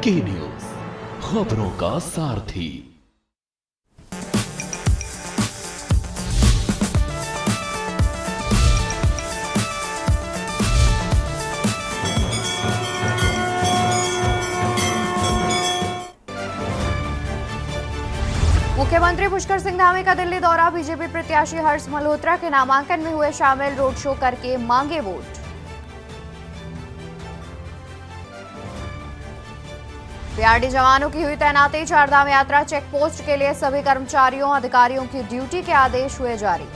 की न्यूज, खबरों का सारथी। मुख्यमंत्री पुष्कर सिंह धामी का दिल्ली दौरा, बीजेपी प्रत्याशी हर्ष मल्होत्रा के नामांकन में हुए शामिल, रोड शो करके मांगे वोट। पीआरडी जवानों की हुई तैनाती, चारधाम यात्रा चेक पोस्ट के लिए सभी कर्मचारियों अधिकारियों की ड्यूटी के आदेश हुए जारी।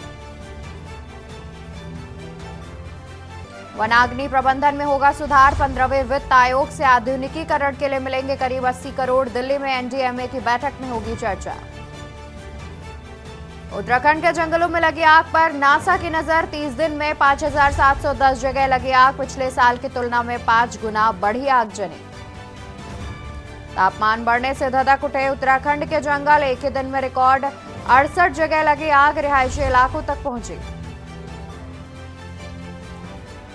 वनाग्नि प्रबंधन में होगा सुधार, 15वें वित्त आयोग से आधुनिकीकरण के लिए मिलेंगे करीब 80 करोड़, दिल्ली में एनडीएमए की बैठक में होगी चर्चा। उत्तराखंड के जंगलों में लगी आग पर नासा की नजर, 30 दिन में 5710 जगह लगी आग, पिछले साल की तुलना में 5 गुना बढ़ी आगजनी। तापमान बढ़ने से धधक उठे उत्तराखंड के जंगल, एक ही दिन में रिकॉर्ड 68 जगह लगी आग, रिहायशी इलाकों तक पहुंची।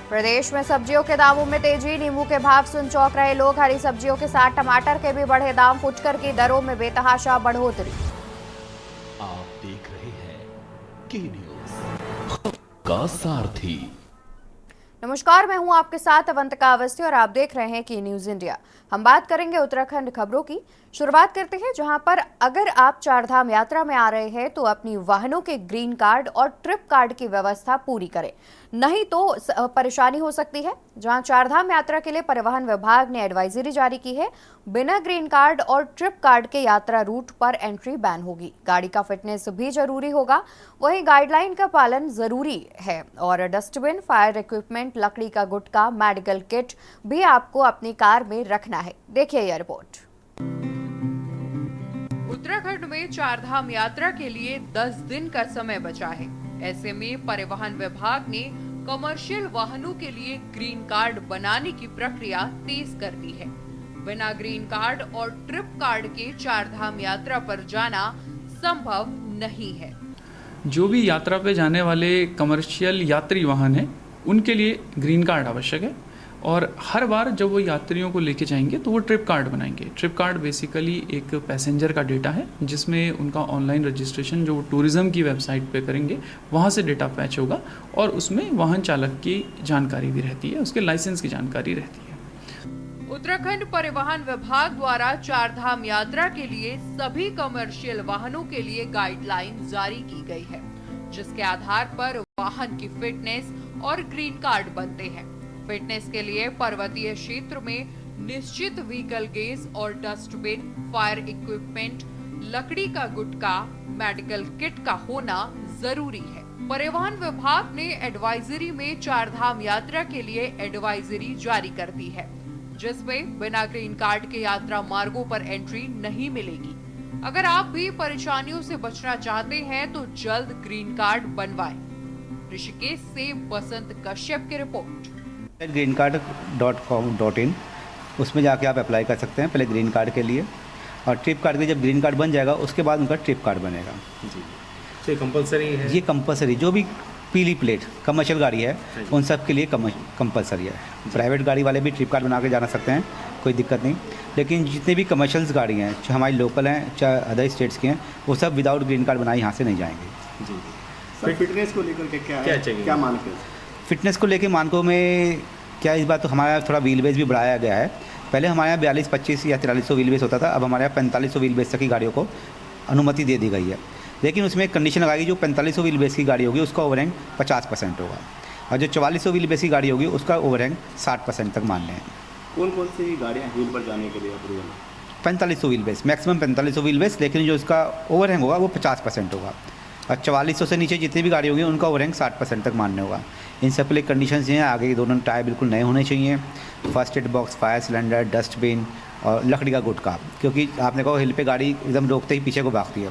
प्रदेश में सब्जियों के दामों में तेजी, नींबू के भाव सुन चौंक रहे लोग, हरी सब्जियों के साथ टमाटर के भी बढ़े दाम, फुटकर की दरों में बेतहाशा बढ़ोतरी। आप देख रहे हैं की न्यूज, का सारथी। नमस्कार, मैं हूं आपके साथ अवंतिका अवस्थी और आप देख रहे हैं की न्यूज इंडिया। हम बात करेंगे उत्तराखंड खबरों की। शुरुआत करते हैं जहां पर अगर आप चारधाम यात्रा में आ रहे हैं तो अपनी वाहनों के ग्रीन कार्ड और ट्रिप कार्ड की व्यवस्था पूरी करें, नहीं तो परेशानी हो सकती है। जहां चारधाम यात्रा के लिए परिवहन विभाग ने एडवाइजरी जारी की है, बिना ग्रीन कार्ड और ट्रिप कार्ड के यात्रा रूट पर एंट्री बैन होगी। गाड़ी का फिटनेस भी जरूरी होगा, वहीं गाइडलाइन का पालन जरूरी है। और डस्टबिन, फायर इक्विपमेंट, लकड़ी का गुटका, मेडिकल किट भी आपको अपनी कार में रखना है। देखिए यह रिपोर्ट। उत्तराखंड में चारधाम यात्रा के लिए 10 दिन का समय बचा है। ऐसे में परिवहन विभाग ने कमर्शियल वाहनों के लिए ग्रीन कार्ड बनाने की प्रक्रिया तेज कर दी है। बिना ग्रीन कार्ड और ट्रिप कार्ड के चारधाम यात्रा पर जाना संभव नहीं है। जो भी यात्रा पे जाने वाले कमर्शियल यात्री वाहन हैं, उनके लिए ग्रीन कार्ड आवश्यक है। और हर बार जब वो यात्रियों को लेके जाएंगे तो वो ट्रिप कार्ड बनाएंगे। ट्रिप कार्ड बेसिकली एक पैसेंजर का डेटा है, जिसमें उनका ऑनलाइन रजिस्ट्रेशन जो टूरिज्म की वेबसाइट पे करेंगे, वहाँ से डेटा फैच होगा और उसमें वाहन चालक की जानकारी भी रहती है, उसके लाइसेंस की जानकारी रहती है। उत्तराखंड परिवहन विभाग द्वारा चारधाम यात्रा के लिए सभी कमर्शियल वाहनों के लिए गाइडलाइन जारी की गई है, जिसके आधार पर वाहन की फिटनेस और ग्रीन कार्ड बनते हैं। फिटनेस के लिए पर्वतीय क्षेत्र में निश्चित व्हीकल गेज और डस्टबिन, फायर इक्विपमेंट, लकड़ी का गुटका, मेडिकल किट का होना जरूरी है। परिवहन विभाग ने एडवाइजरी में चारधाम यात्रा के लिए एडवाइजरी जारी कर दी है, जिसमें बिना ग्रीन कार्ड के यात्रा मार्गों पर एंट्री नहीं मिलेगी। अगर आप भी परेशानियों से बचना चाहते हैं तो जल्द ग्रीन कार्ड बनवाएं। ऋषिकेश से बसंत कश्यप की रिपोर्ट। greencard.com.in उसमें जाके आप अप्लाई कर सकते हैं पहले ग्रीन कार्ड के लिए, और ट्रिप कार्ड के जब ग्रीन कार्ड बन जाएगा उसके बाद उनका ट्रिप कार्ड बनेगा। जी, तो ये कंपलसरी है? ये कंपलसरी, जो भी पीली प्लेट कमर्शियल गाड़ी है उन सब के लिए कंपलसरी है। प्राइवेट गाड़ी वाले भी ट्रिप कार्ड बना के जाना सकते हैं, कोई दिक्कत नहीं। लेकिन जितने भी कमर्शियल्स गाड़ी हैं, चाहे हमारी लोकल हैं चाहे अदर स्टेट्स की हैं, वो सब विदाउट ग्रीन कार्ड बनाए यहाँ से नहीं जाएंगे। जी, सर फिटनेस को लेकर के क्या चाहिए, क्या मानक है? फिटनेस को लेके मानकों में क्या, इस बार तो हमारा थोड़ा व्हील बेस भी बढ़ाया गया है। पहले हमारे यहाँ 42-25 या 4300 व्हील बेस होता था, अब हमारे यहाँ 4500 व्हील बेस तक की गाड़ियों को अनुमति दे दी गई है। लेकिन उसमें एक कंडीशन लगाई, जो 4500 व्हील बेस की गाड़ी होगी उसका ओवरहैंग 50% होगा, और जो 4400 व्हील बेस की गाड़ी होगी उसका ओवरहैंग 60% तक मान्य है। कौन कौन सी गाड़ियाँ व्हील पर जाने के लिए approval? 4500 wheel base, maximum 4500 wheel base, लेकिन जो उसका ओवरहैंग होगा वो 50% होगा। और 4400 से नीचे जितनी भी गाड़ी होगी उनका ओवरहैंग 60% तक मान्य होगा। इन सब के लिए कंडीशंस ये हैं, आगे के दोनों टायर बिल्कुल नए होने चाहिए, first aid box, fire cylinder, dustbin और लकड़ी का गुटका, क्योंकि आपने कहा हिल पे गाड़ी एकदम रोकते ही पीछे को भागती है,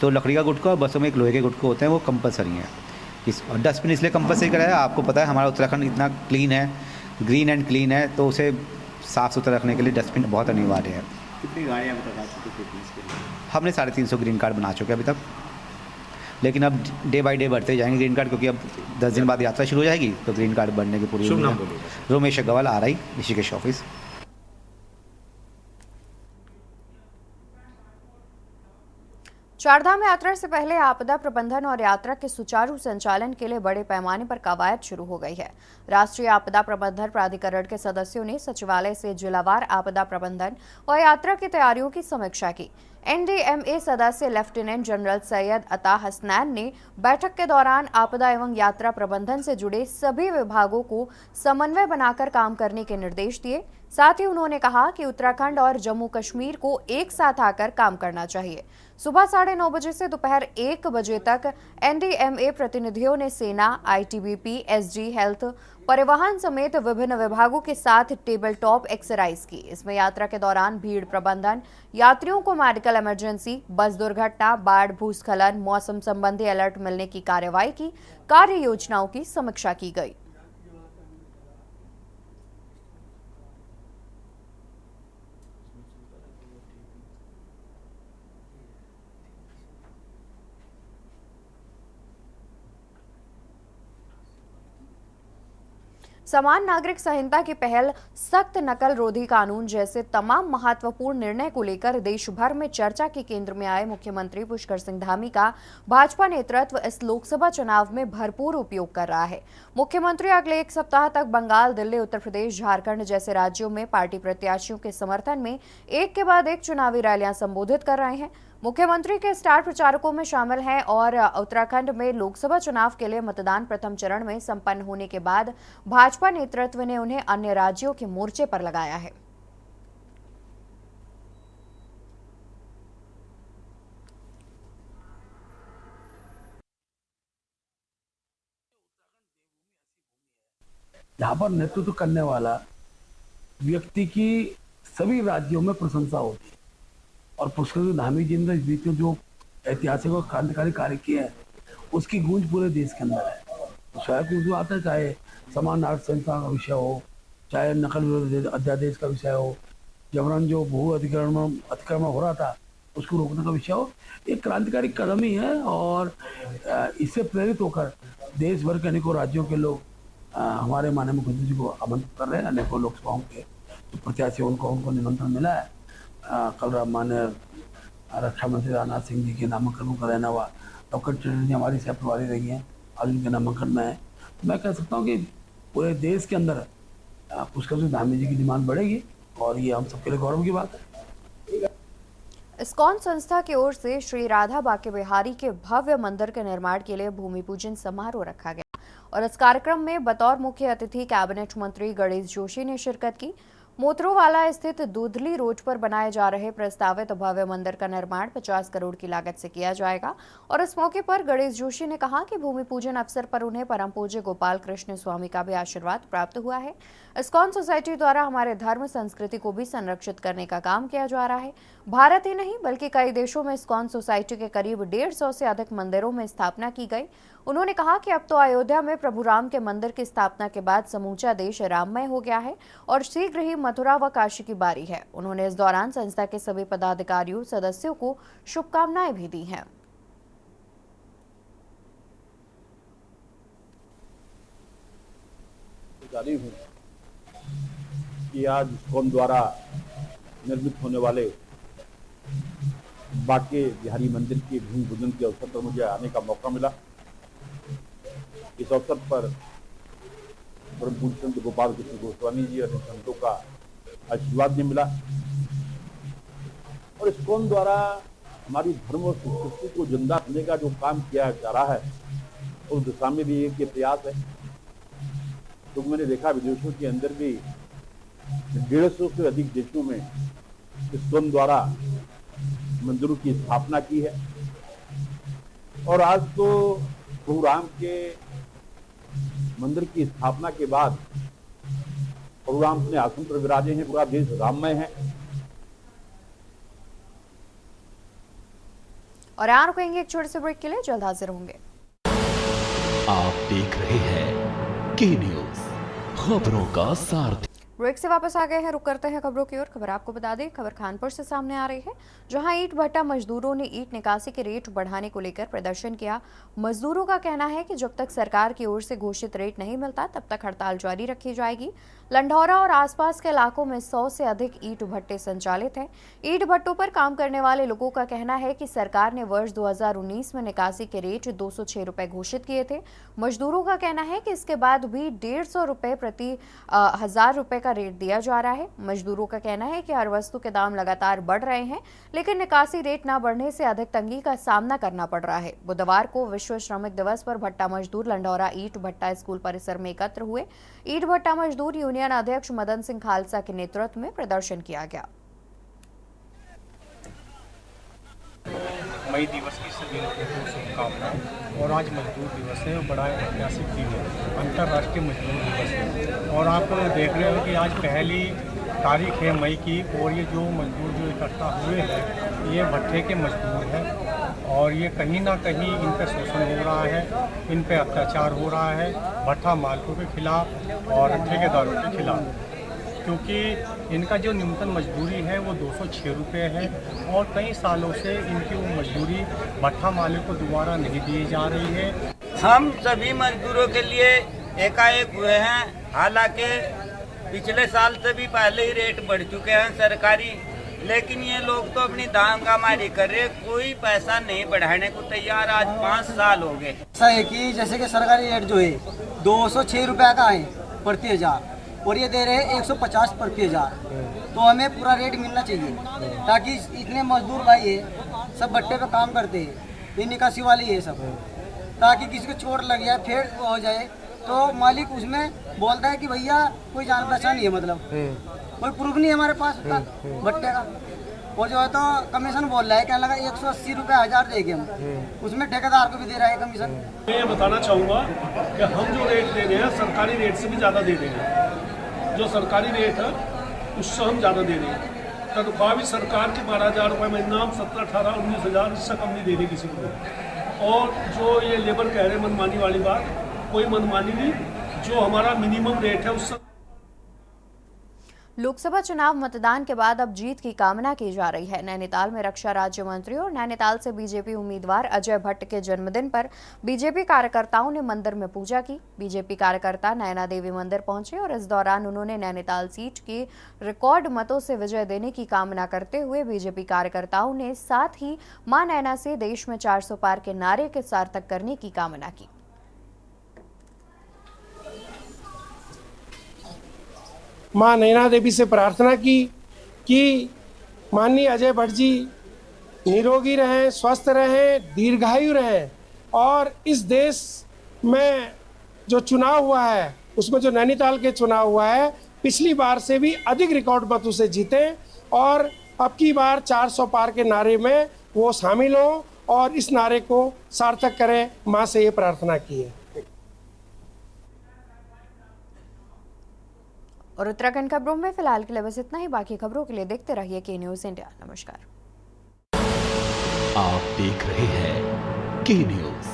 तो लकड़ी का गुटका और बसों में एक लोहे के गुटके होते हैं, वो कंपलसरी है। और डस्टबिन इसलिए कंपलसरी कराया, आपको पता है हमारा उत्तराखंड इतना क्लीन है, ग्रीन एंड क्लीन है, तो उसे साफ़ सुथरा रखने के लिए डस्टबिन बहुत अनिवार्य है। कितनी गाड़ियाँ अभी तक आ चुकी फिटनेस के लिए? हमने 350 ग्रीन कार्ड बना चुके अभी तक, लेकिन अब डे बाय डे बढ़ते जाएंगे ग्रीन कार्ड, क्योंकि अब 10 दिन बाद यात्रा शुरू हो जाएगी, तो ग्रीन कार्ड बढ़ने की पूरी। शुभ नाम बोलिए। Romesh Agrawal, RI Rishikesh office. चारधाम यात्रा से पहले आपदा प्रबंधन और यात्रा के सुचारू संचालन के लिए बड़े पैमाने पर कवायद शुरू हो गई है। राष्ट्रीय आपदा प्रबंधन प्राधिकरण के सदस्यों ने सचिवालय से जिलावार आपदा प्रबंधन और यात्रा की तैयारियों की समीक्षा की। एनडीएमए सदस्य लेफ्टिनेंट जनरल सैयद अता हसनैन ने बैठक के दौरान आपदा एवं यात्रा प्रबंधन से जुड़े सभी विभागों को समन्वय बनाकर काम करने के निर्देश दिए। साथ ही उन्होंने कहा कि उत्तराखंड और जम्मू कश्मीर को एक साथ आकर काम करना चाहिए। सुबह 9:30 बजे से दोपहर 1 बजे तक एनडीएमए प्रतिनिधियों ने सेना, आईटीबीपी, एसजी, हेल्थ, परिवहन समेत विभिन्न विभागों के साथ टेबल टॉप एक्सरसाइज की। इसमें यात्रा के दौरान भीड़ प्रबंधन, यात्रियों को मेडिकल इमरजेंसी, बस दुर्घटना, बाढ़, भूस्खलन, मौसम संबंधी अलर्ट मिलने की कार्यवाही की कार्य योजनाओं की समीक्षा की गई। समान नागरिक संहिता की पहल, सख्त नकल रोधी कानून जैसे तमाम महत्वपूर्ण निर्णय को लेकर देश भर में चर्चा के केंद्र में आए मुख्यमंत्री पुष्कर सिंह धामी का भाजपा नेतृत्व इस लोकसभा चुनाव में भरपूर उपयोग कर रहा है। मुख्यमंत्री अगले एक सप्ताह तक बंगाल, दिल्ली, उत्तर प्रदेश, झारखंड जैसे राज्यों में पार्टी प्रत्याशियों के समर्थन में एक के बाद एक चुनावी रैलियां संबोधित कर रहे हैं। मुख्यमंत्री के स्टार प्रचारकों में शामिल हैं और उत्तराखंड में लोकसभा चुनाव के लिए मतदान प्रथम चरण में संपन्न होने के बाद भाजपा नेतृत्व ने उन्हें अन्य राज्यों के मोर्चे पर लगाया है। यहाँ पर नेतृत्व करने वाला व्यक्ति की सभी राज्यों में प्रशंसा होती है और पुष्कर सिंह धामी जी ने इस बीच में जो ऐतिहासिक और क्रांतिकारी कार्य किए हैं उसकी गूंज पूरे देश के अंदर है। तो शायद उसमें आता है, चाहे समान नागरिक संहिता का विषय हो, चाहे नकल विरोधी अध्यादेश का विषय हो, जबरन जो भू अतिक्रमण हो रहा था उसको रोकने का विषय हो, एक क्रांतिकारी कदम ही है। और इससे प्रेरित होकर देश भर के अनेकों राज्यों के लोग हमारे माननीय मुख्यमंत्री जी को आमंत्रित कर रहे हैं। अनेकों लोकसभाओं के जो प्रत्याशी उनको निमंत्रण मिला है। कल माननीय रक्षा मंत्री राजनाथ सिंह जी के नामांकन का रहना हुआ, डॉक्टर चटर्जी हमारी सह प्रभारी रही हैं, आज उनके नामांकन में है। तो मैं कह सकता हूँ कि पूरे देश के अंदर पुष्कर सिंह धामी जी की डिमांड बढ़ेगी और ये हम सबके लिए गौरव की बात है। इस्कॉन संस्था की ओर से श्री राधा बाके बिहारी के भव्य मंदिर के निर्माण के लिए भूमि पूजन समारोह रखा गया और इस कार्यक्रम में बतौर मुख्य अतिथि कैबिनेट मंत्री गणेश जोशी ने शिरकत की। मोतरोवाला स्थित दूधली रोड पर बनाए जा रहे प्रस्तावित भव्य मंदिर का निर्माण 50 करोड़ की लागत से किया जाएगा और इस मौके पर गणेश जोशी ने कहा कि भूमि पूजन अवसर पर उन्हें परम पूज्य गोपाल कृष्ण स्वामी का भी आशीर्वाद प्राप्त हुआ है। इस्कॉन सोसाइटी द्वारा हमारे धर्म संस्कृति को भी संरक्षित करने का काम किया जा रहा है। भारत ही नहीं बल्कि कई देशों में इस्कॉन सोसाइटी के करीब 150 से अधिक मंदिरों में स्थापना की गई। उन्होंने कहा कि अब तो अयोध्या में प्रभु राम के मंदिर की स्थापना के बाद समूचा देश राममय हो गया है और शीघ्र ही मथुरा व काशी की बारी है। उन्होंने इस दौरान संस्था के सभी पदाधिकारियों, सदस्यों को शुभकामनाएं भी दी हैं। कि आज इस्कॉन द्वारा निर्मित होने वाले बाके बिहारी मंदिर के भूमि पूजन के अवसर पर मुझे आने का मौका मिला। इस अवसर पर परम पूज्य संत गोपाल कृष्ण गोस्वामी जी और संतों का आशीर्वाद भी मिला और इस्कॉन द्वारा हमारी धर्म और संस्कृति को जिंदा रखने का जो काम किया जा रहा है उस दिशा में भी एक प्रयास है। तो मैंने देखा विदेशों के अंदर भी 150 से अधिक देशों में इस्कॉन द्वारा मंदिरों की स्थापना की है और आज तो प्रभु राम के मंदिर की स्थापना के बाद प्रभु राम अपने आसन पर विराजे हैं, पूरा देश राममय है। और यहाँ रुकेंगे एक छोटे से ब्रेक के लिए, जल्द हाजिर होंगे। आप देख रहे हैं के न्यूज, खबरों का सारथी। ब्रेक से वापस आ गए हैं, रुक करते हैं खबरों की ओर। खबर आपको बता दें, खबर खानपुर से सामने आ रही है, जहां ईंट भट्टा मजदूरों ने ईंट निकासी के रेट बढ़ाने को लेकर प्रदर्शन किया। मजदूरों का कहना है कि जब तक सरकार की ओर से घोषित रेट नहीं मिलता तब तक हड़ताल जारी रखी जाएगी। लंढौरा और आसपास के इलाकों में 100 से अधिक ईंट भट्टे संचालित हैं। ईंट भट्टों पर काम करने वाले लोगों का कहना है कि सरकार ने वर्ष 2019 में निकासी के रेट 206 रुपए घोषित किए थे। मजदूरों का कहना है कि इसके बाद भी 150 रुपए प्रति 1000 रुपए का रेट दिया जा रहा है। मजदूरों का कहना है कि हर वस्तु के दाम लगातार बढ़ रहे हैं, लेकिन निकासी रेट न बढ़ने से अधिक तंगी का सामना करना पड़ रहा है। बुधवार को विश्व श्रमिक दिवस पर भट्टा मजदूर लंढौरा ईंट भट्टा स्कूल परिसर में एकत्र हुए। ईंट भट्टा मजदूर यूनियन अध्यक्ष मदन सिंह खालसा के नेतृत्व में प्रदर्शन किया गया। मई दिवस की सभी लोगों को शुभकामनाएं। और आज मजदूर दिवस है, बड़ा ऐतिहासिक दिन है, अंतर्राष्ट्रीय मजदूर दिवस है। और आप देख रहे हो कि आज पहली तारीख है मई की, और ये जो मजदूर जो इकट्ठा हुए हैं ये भट्टे के मजदूर हैं, और ये कहीं ना कहीं इन पर शोषण हो रहा है, इन पर अत्याचार हो रहा है भट्टा मालिकों के खिलाफ और ठेकेदारों के खिलाफ, क्योंकि इनका जो न्यूनतम मजदूरी है वो 206 रुपये है, और कई सालों से इनकी वो मजदूरी भट्टा मालिकों को दोबारा नहीं दी जा रही है। हम सभी मजदूरों के लिए एकाएक हुए हैं, हालांकि पिछले साल से भी पहले ही रेट बढ़ चुके हैं सरकारी, लेकिन ये लोग तो अपनी दांगामारी कर रहे, कोई पैसा नहीं बढ़ाने को तैयार। आज 5 साल हो गए। ऐसा है कि जैसे कि सरकारी रेट जो है 206 रुपये का है प्रति 1000, और ये दे रहे हैं 150 प्रति 1000, तो हमें पूरा रेट मिलना चाहिए, ताकि इतने मजदूर भाई है सब भट्टे पे काम करते हैं, ये निकासी वाली है सब, ताकि किसी को चोट लग जाए फिर हो जाए तो मालिक उसमें बोलता है कि भैया कोई जान पहचान नहीं है, मतलब कोई प्रूफ नहीं है हमारे पास भट्टे का। और जो है तो कमीशन बोल रहा है, कहने लगा 180 रुपये 1000 देंगे हम, उसमें ठेकेदार को भी दे रहा है कमीशन। मैं ये बताना चाहूँगा कि हम जो रेट दे रहे हैं सरकारी रेट से भी ज़्यादा दे रहे हैं। जो सरकारी रेट है उससे हम ज़्यादा दे रहे हैं। तनख्वाह भी सरकार की 12,000 रुपये महीना, हम 17, 18, 19,000 इससे कम नहीं दे रहे किसी को। और जो ये लेबर कह रहे मनमानी वाली बात, कोई मनमानी नहीं, जो हमारा मिनिमम रेट है उससे। लोकसभा चुनाव मतदान के बाद अब जीत की कामना की जा रही है। नैनीताल में रक्षा राज्य मंत्री और नैनीताल से बीजेपी उम्मीदवार अजय भट्ट के जन्मदिन पर बीजेपी कार्यकर्ताओं ने मंदिर में पूजा की। बीजेपी कार्यकर्ता नैना देवी मंदिर पहुंचे और इस दौरान उन्होंने नैनीताल सीट की रिकॉर्ड मतों से विजय देने की कामना करते हुए बीजेपी कार्यकर्ताओं ने साथ ही मां नैना से देश में 400 पार के नारे के सार्थक करने की कामना की। माँ नैना देवी से प्रार्थना की कि माननीय अजय भट्ट जी निरोगी रहें, स्वस्थ रहें, दीर्घायु रहें, और इस देश में जो चुनाव हुआ है उसमें जो नैनीताल के चुनाव हुआ है पिछली बार से भी अधिक रिकॉर्ड मतों से जीतें, और अब की बार 400 पार के नारे में वो शामिल हों और इस नारे को सार्थक करें। माँ से ये प्रार्थना की है। और उत्तराखंड खबरों में फिलहाल के लिए बस इतना ही। बाकी खबरों के लिए देखते रहिए के न्यूज़ इंडिया। नमस्कार। आप देख रहे हैं के न्यूज़।